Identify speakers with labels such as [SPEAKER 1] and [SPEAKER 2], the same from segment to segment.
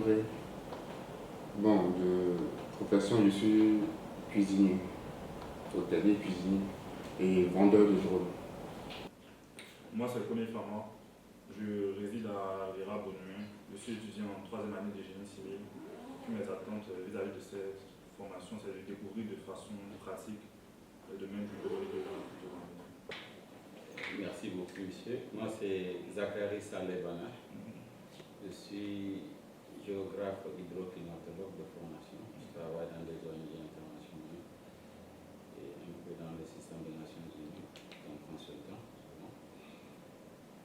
[SPEAKER 1] préféré? Bon, de profession, je suis cuisinier, hôtelier, cuisinier et vendeur de drones.
[SPEAKER 2] Moi, c'est le premier Flamand. Je réside à Vera Bonnuin. Je suis étudiant en 3e année de génie civil. Puis mes attentes vis-à-vis de cette formation, c'est de découvrir de façon pratique le domaine du droit et de la culture.
[SPEAKER 3] Merci beaucoup, monsieur. Moi, c'est Zachary Salebana. Je suis géographe hydroclimatologue de formation. Je travaille dans des ONG internationales et un peu dans le système des Nations Unies comme consultant.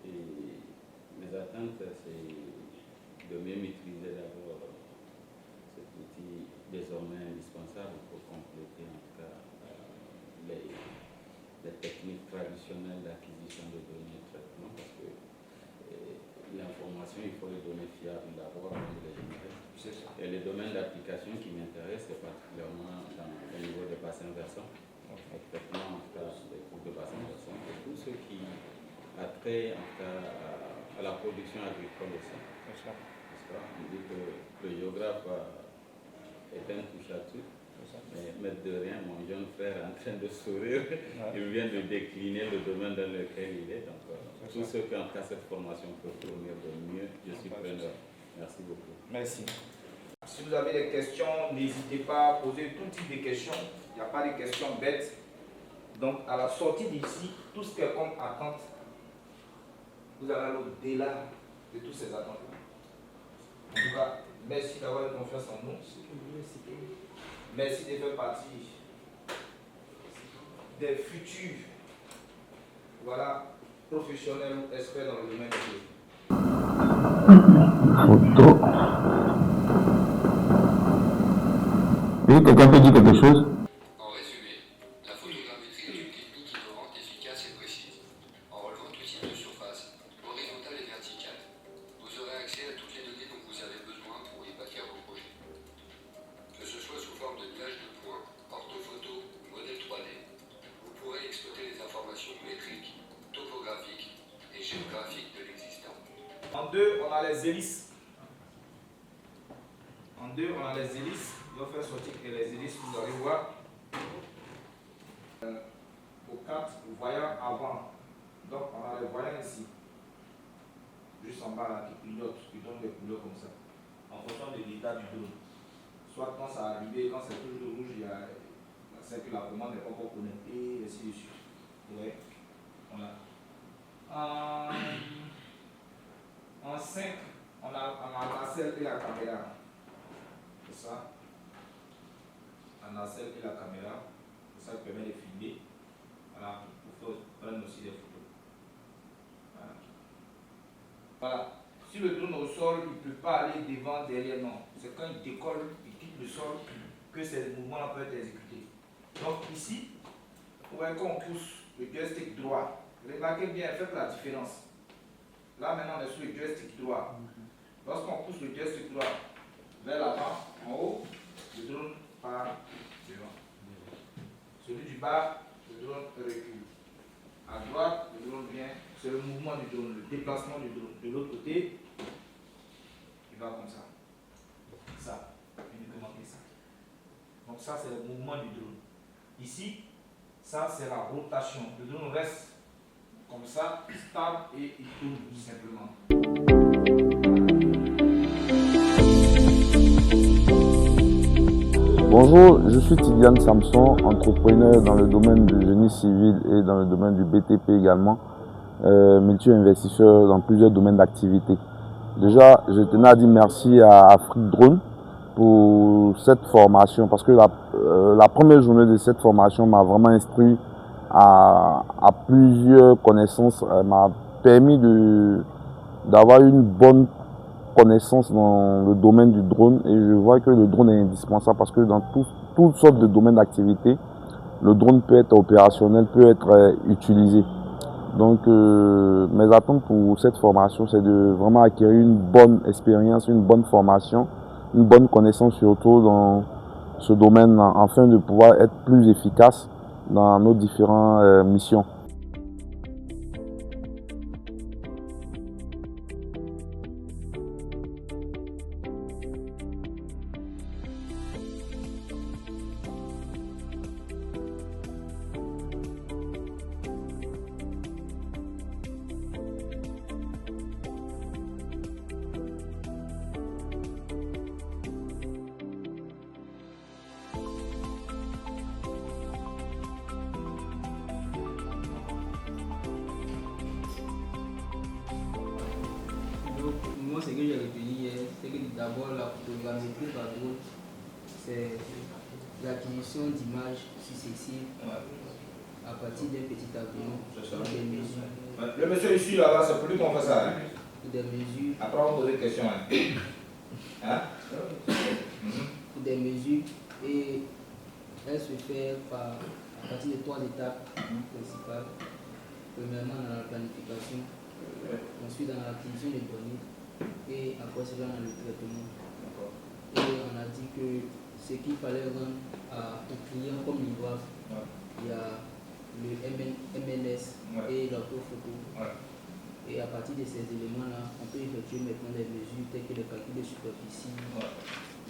[SPEAKER 3] Et mes attentes, c'est de mieux maîtriser d'abord cet outil désormais indispensable pour compléter en tout cas les techniques traditionnelles d'acquisition de données de traitement, parce que l'information, il faut les données fiables d'abord avant de les générer. Et les domaines d'application qui m'intéressent, c'est particulièrement au niveau des bassins versants, le traitement en tout cas des cours de bassins versants, et tout ce qui a trait en tout cas à la production agricole aussi. On dit que le géographe est un touche à tout. Mais de rien, mon jeune frère est en train de sourire. Il vient de décliner le domaine dans lequel il est. Donc, tout ce qu'en cas cette formation peut fournir de mieux, je suis preneur. Merci beaucoup.
[SPEAKER 4] Merci. Si vous avez des questions, n'hésitez pas à poser tout type de questions. Il n'y a pas de questions bêtes. Donc, à la sortie d'ici, tout ce qui est comme attente, vous allez aller au-delà de toutes ces attentes-là. En tout cas, merci d'avoir confiance en nous. Merci de faire partie des futurs professionnels ou experts dans le domaine de
[SPEAKER 5] Photo. Oui, quelqu'un peut dire quelque chose?
[SPEAKER 6] En résumé, la photogrammétrie est une technique innovante, efficace et précise. En relevant tout type de surface, horizontale et verticale, vous aurez accès à toutes les données dont vous avez besoin pour y bâtir vos projets. Que ce soit sous forme de nuages de points, orthophoto ou modèle 3D, vous pourrez exploiter les informations métriques, topographiques et géographiques de l'existant.
[SPEAKER 4] En deux, on a les hélices. En deux, on a les hélices. Je vais faire sortir les hélices, vous allez voir. Au 4, voyant avant. Donc, on a les voyants ici. Juste en bas, là, qui clignotent, qui donnent des couleurs comme ça. En fonction de l'état du drone. Soit quand ça arrive, quand c'est toujours rouge, il y a c'est que la commande n'est pas encore connectée, et ainsi de suite. Ouais. Voilà. En 5, on a la nacelle et la caméra. C'est ça. La nacelle et la caméra. C'est ça qui permet de filmer. Voilà. Pour prendre aussi des photos. Voilà. Voilà. Si le drone au sol, il ne peut pas aller devant, derrière, non. C'est quand il décolle, il quitte le sol, que ces mouvements-là peuvent être exécutés. Donc ici, vous voyez qu'on pousse le joystick droit. Remarquez bien, faites la différence. Là maintenant, on est sur le joystick droit. Lorsqu'on pousse le joystick droit vers l'avant, en haut, le drone part devant. Celui du bas, le drone recule. À droite, le drone vient, c'est le mouvement du drone, le déplacement du drone. De l'autre côté, il va comme ça. Ça, uniquement ça. Donc ça, c'est le mouvement du drone. Ici, ça, c'est la rotation. Le drone reste comme ça, stable et il tourne tout simplement.
[SPEAKER 5] Bonjour, je suis Tidiane Samson, entrepreneur dans le domaine du génie civil et dans le domaine du BTP également, multi-investisseur dans plusieurs domaines d'activité. Déjà, je tenais à dire merci à Afrique Drone pour cette formation, parce que la première journée de cette formation m'a vraiment instruit à plusieurs connaissances, m'a permis d'avoir une bonne connaissance dans le domaine du drone, et je vois que le drone est indispensable parce que dans toutes sortes de domaines d'activité, le drone peut être opérationnel, peut être utilisé. Donc mes attentes pour cette formation, c'est de vraiment acquérir une bonne expérience, une bonne formation, une bonne connaissance surtout dans ce domaine afin de pouvoir être plus efficace dans nos différentes missions.
[SPEAKER 7] la photogrammétrie par drone, c'est l'acquisition d'images successives à partir d'un petit avion pour des mesures.
[SPEAKER 4] Le monsieur ici, là, c'est pour lui qu'on fait ça. Hein?
[SPEAKER 7] Pour des mesures.
[SPEAKER 4] Après, on pose des questions. Hein?
[SPEAKER 7] Pour des mesures, et elle se fait à partir de 3 étapes principales. Premièrement, dans la planification, ensuite dans l'acquisition des données, et après cela dans le traitement. Et on a dit que ce qu'il fallait rendre aux clients comme livrable, il y a le MNS et l'orthophoto. Et à partir de ces éléments-là, on peut effectuer maintenant des mesures telles que les calculs de superficie,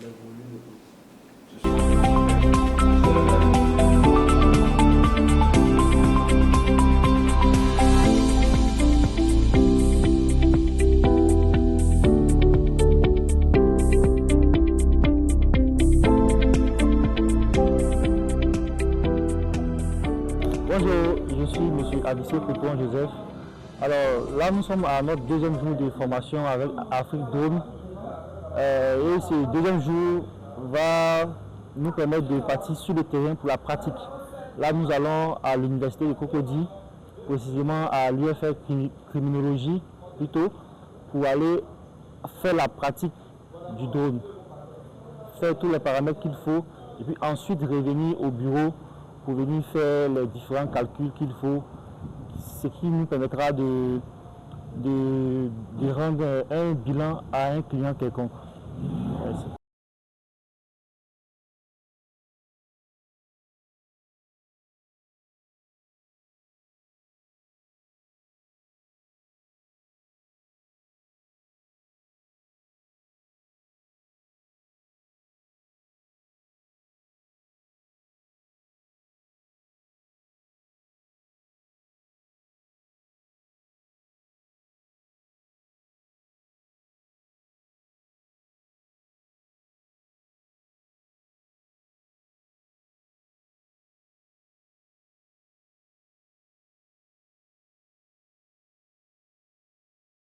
[SPEAKER 7] le volume et tout.
[SPEAKER 8] Bonjour, je suis M. Abissé Coupon Joseph. Alors là, nous sommes à notre deuxième jour de formation avec Afrique Drone. Et ce deuxième jour va nous permettre de partir sur le terrain pour la pratique. Là, nous allons à l'université de Cocody, précisément à l'UFR Criminologie plutôt, pour aller faire la pratique du drone, faire tous les paramètres qu'il faut, et puis ensuite revenir au bureau pour venir faire les différents calculs qu'il faut, ce qui nous permettra de rendre un bilan à un client quelconque. Merci.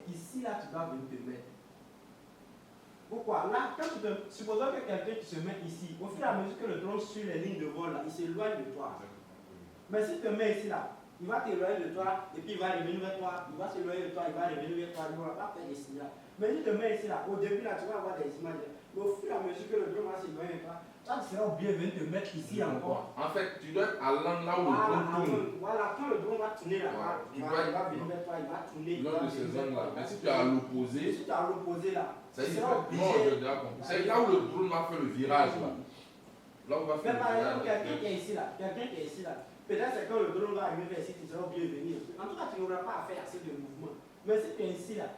[SPEAKER 9] Ici, là, tu dois venir te mettre. Pourquoi? Là, supposons que quelqu'un qui se met ici, au fur et à mesure que le drone suit les lignes de vol, là, il s'éloigne de toi. Mais si tu te mets ici, là, il va t'éloigner de toi, et puis il va revenir vers toi, il va s'éloigner de toi, il va revenir vers toi, il ne va pas faire des signaux. Mais si tu te mets ici, là, au début, là, tu vas avoir des images. Mais au fur et à mesure que le drone va s'éloigner de toi, tu seras obligé de venir te mettre ici encore.
[SPEAKER 10] En fait, tu dois être à l'angle là où le drone tourne.
[SPEAKER 9] Voilà, quand le drone va tourner là, il va venir vers toi, il va tourner.
[SPEAKER 10] L'un de ces angles-là. Mais si tu es à l'opposé,
[SPEAKER 9] si tu es à l'opposé là,
[SPEAKER 10] c'est là où le drone va faire le virage là. Là où va faire le virage.
[SPEAKER 9] Mais par exemple, quelqu'un qui est ici là, peut-être c'est quand le drone va arriver vers ici, tu seras obligé de venir. En tout cas, tu n'auras pas à faire assez de mouvements. Mais si tu es ici là,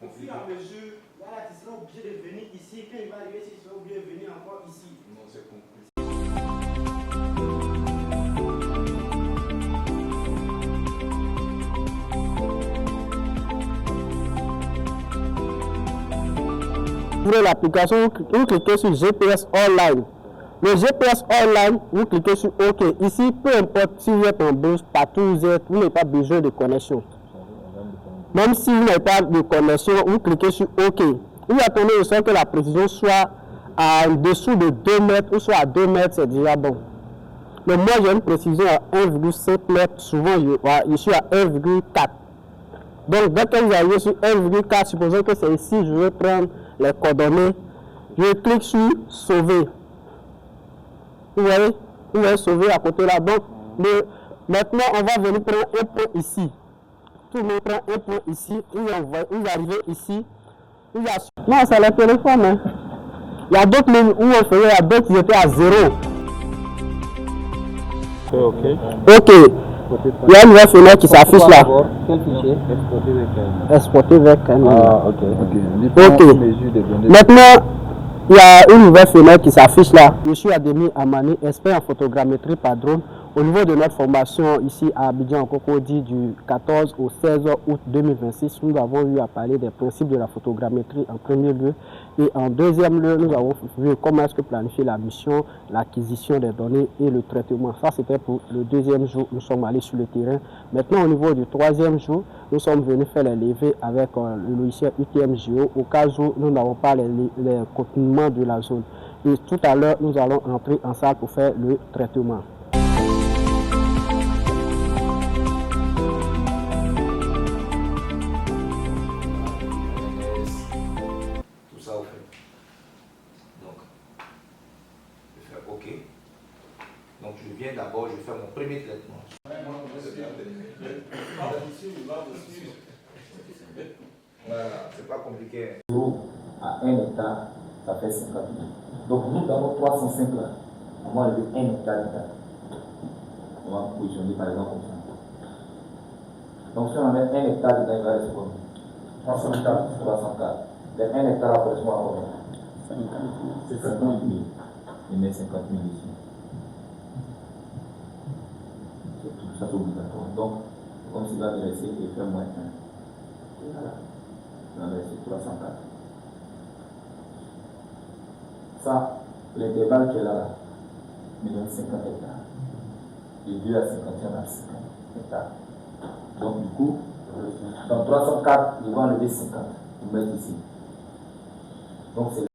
[SPEAKER 9] au fur et à mesure, voilà, tu seras obligé de venir ici. Quand il va arriver ici, tu seras obligé de venir encore ici.
[SPEAKER 10] Non, c'est compris.
[SPEAKER 8] Pour l'application, vous cliquez sur GPS Online. Le GPS Online, vous cliquez sur OK. Ici, peu importe si vous êtes en bus, partout où vous êtes, vous n'avez pas besoin de connexion. Même si vous n'avez pas de connexion, vous cliquez sur OK. Vous attendez le son que la précision soit en dessous de 2 mètres ou soit à 2 mètres, c'est déjà bon. Mais moi, j'ai une précision à 1,5 mètres. Souvent, je suis à 1,4. Donc, dès que vous arrivez sur 1,4, supposons que c'est ici, je vais prendre les coordonnées. Je clique sur sauver. Vous voyez sauver à côté là. Donc, maintenant, on va venir prendre un point ici. Tout le monde prend un point ici. Vous arrivez ici. Non, c'est le téléphone. Hein. Il y a d'autres lignes où on faisait, il y a d'autres qui étaient à 0. Ok. Il y a une nouvelle fenêtre qui s'affiche là.
[SPEAKER 11] Quel fichier?
[SPEAKER 8] Exporté vers
[SPEAKER 11] Ah, ok.
[SPEAKER 8] Maintenant, il y a une nouvelle fenêtre qui s'affiche là. Je suis Ademi Amani, expert en photogrammétrie par drone Au niveau de notre formation ici à Abidjan, en Cocody, du 14 au 16 août 2026, nous avons eu à parler des principes de la photogrammétrie en premier lieu. Et en deuxième lieu, nous avons vu comment est-ce que planifier la mission, l'acquisition des données et le traitement. Ça, c'était pour le deuxième jour. Nous sommes allés sur le terrain. Maintenant, au niveau du troisième jour, nous sommes venus faire les levées avec le logiciel UTM-Géo au cas où nous n'avons pas les contournements de la zone. Et tout à l'heure, nous allons entrer en salle pour faire le traitement.
[SPEAKER 4] Tout ça au fait. Donc, je fais OK. Donc, je viens d'abord, je fais mon premier traitement. Voilà, c'est pas compliqué.
[SPEAKER 11] À 1 hectare, ça fait 50 000. Donc nous avons 305 là. On va enlever 1 hectare d'hectare. On va positionner par exemple comme ça. Donc si on enlève 1 hectare d'hectare, il va rester combien? 304. 304. Les 1 hectare correspond à combien? 50 000. Il met 50 000 ici. C'est tout ça, c'est obligatoire. Donc, comme s'il va me laisser et faire moins 1. Voilà. Il va me laisser 304. Ça, l'intervalle qui est là, me donne 50 hectares. Et 2 à 51 à 50 hectares. Donc du coup, dans 304, ils vont enlever 50 pour mettre ici. Donc c'est